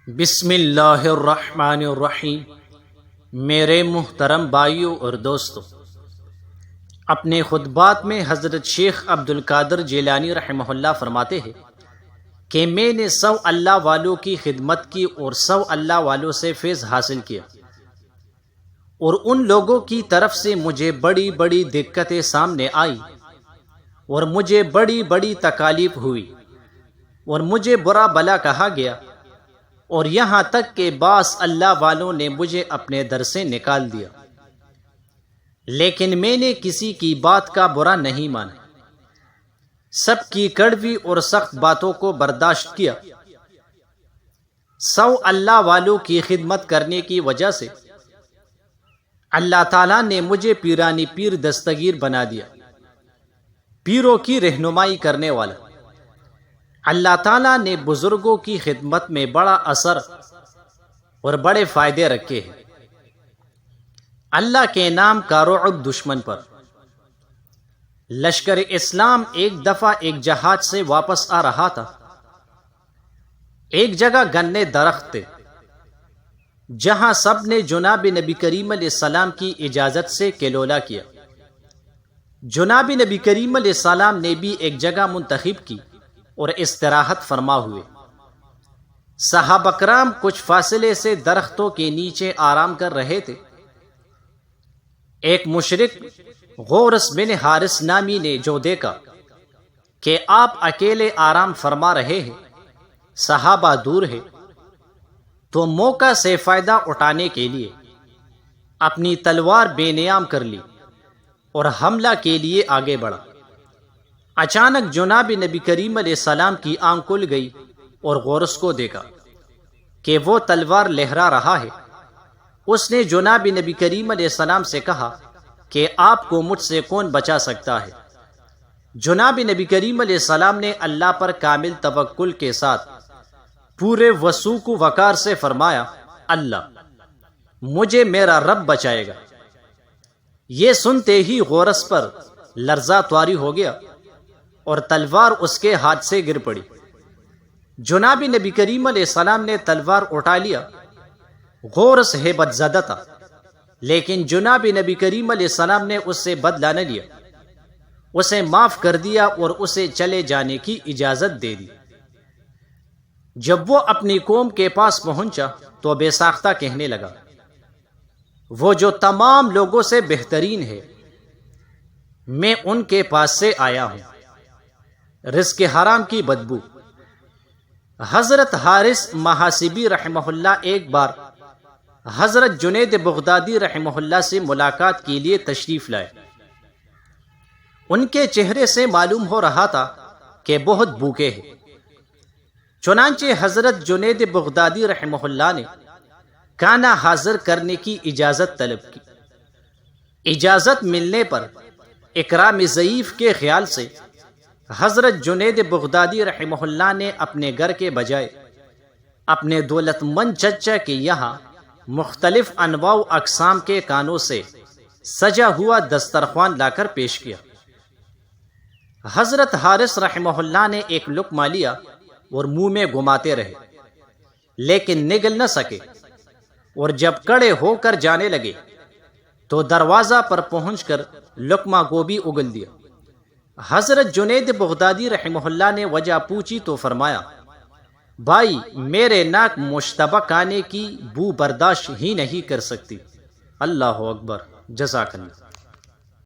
بسم اللہ الرحمن الرحیم۔ میرے محترم بھائیوں اور دوستوں، اپنے خطبات میں حضرت شیخ عبد القادر جیلانی رحمہ اللہ فرماتے ہیں کہ میں نے 100 اللہ والوں کی خدمت کی اور 100 اللہ والوں سے فیض حاصل کیا، اور ان لوگوں کی طرف سے مجھے بڑی بڑی دقتیں سامنے آئی اور مجھے بڑی بڑی تکالیف ہوئی اور مجھے برا بلا کہا گیا، اور یہاں تک کہ بعض اللہ والوں نے مجھے اپنے در سے نکال دیا، لیکن میں نے کسی کی بات کا برا نہیں مانا، سب کی کڑوی اور سخت باتوں کو برداشت کیا۔ 100 اللہ والوں کی خدمت کرنے کی وجہ سے اللہ تعالیٰ نے مجھے پیرانی پیر دستگیر بنا دیا، پیروں کی رہنمائی کرنے والا۔ اللہ تعالیٰ نے بزرگوں کی خدمت میں بڑا اثر اور بڑے فائدے رکھے ہیں۔ اللہ کے نام کا رعب دشمن پر۔ لشکر اسلام ایک دفعہ ایک جہاد سے واپس آ رہا تھا۔ ایک جگہ گنے درخت تھے جہاں سب نے جناب نبی کریم علیہ السلام کی اجازت سے کلولا کیا۔ جناب نبی کریم علیہ السلام نے بھی ایک جگہ منتخب کی اور استراحت فرما ہوئے۔ صحابہ کرام کچھ فاصلے سے درختوں کے نیچے آرام کر رہے تھے۔ ایک مشرک غورس بن حارث نامی نے جو دیکھا کہ آپ اکیلے آرام فرما رہے ہیں، صحابہ دور ہے، تو موقع سے فائدہ اٹھانے کے لیے اپنی تلوار بے نیام کر لی اور حملہ کے لیے آگے بڑھا۔ اچانک جناب نبی کریم علیہ السلام کی آنکھ کھل گئی اور غورس کو دیکھا کہ وہ تلوار لہرا رہا ہے۔ اس نے جناب نبی کریم علیہ السلام سے کہا کہ آپ کو مجھ سے کون بچا سکتا ہے؟ جناب نبی کریم علیہ السلام نے اللہ پر کامل توکل کے ساتھ پورے وثوق و وقار سے فرمایا، اللہ، مجھے میرا رب بچائے گا۔ یہ سنتے ہی غورس پر لرزہ طاری ہو گیا اور تلوار اس کے ہاتھ سے گر پڑی۔ جناب نبی کریم علیہ السلام نے تلوار اٹھا لیا۔ غورس ہیبت زدہ تھا، لیکن جناب نبی کریم علیہ السلام نے اس سے بدلہ نہ لیا، اسے معاف کر دیا اور اسے چلے جانے کی اجازت دے دی۔ جب وہ اپنی قوم کے پاس پہنچا تو بے ساختہ کہنے لگا، وہ جو تمام لوگوں سے بہترین ہے، میں ان کے پاس سے آیا ہوں۔ رزق حرام کی بدبو۔ حضرت حارث محاسبی رحمہ اللہ ایک بار حضرت جنید بغدادی رحمہ اللہ سے ملاقات کے لیے تشریف لائے۔ ان کے چہرے سے معلوم ہو رہا تھا کہ بہت بھوکے ہیں۔ چنانچہ حضرت جنید بغدادی رحمہ اللہ نے کھانا حاضر کرنے کی اجازت طلب کی۔ اجازت ملنے پر اکرام ضعیف کے خیال سے حضرت جنید بغدادی رحمہ اللہ نے اپنے گھر کے بجائے اپنے دولت مند چچا کے یہاں مختلف انواع و اقسام کے کانوں سے سجا ہوا دسترخوان لا کر پیش کیا۔ حضرت حارث رحمہ اللہ نے ایک لقمہ لیا اور منہ میں گھماتے رہے، لیکن نگل نہ سکے، اور جب کڑے ہو کر جانے لگے تو دروازہ پر پہنچ کر لقمہ کو بھی اگل دیا۔ حضرت جنید بغدادی رحمہ اللہ نے وجہ پوچھی تو فرمایا، بھائی، میرے ناک مشتبہ کھانے کی بو برداشت ہی نہیں کر سکتی۔ اللہ اکبر۔ جزاک اللہ۔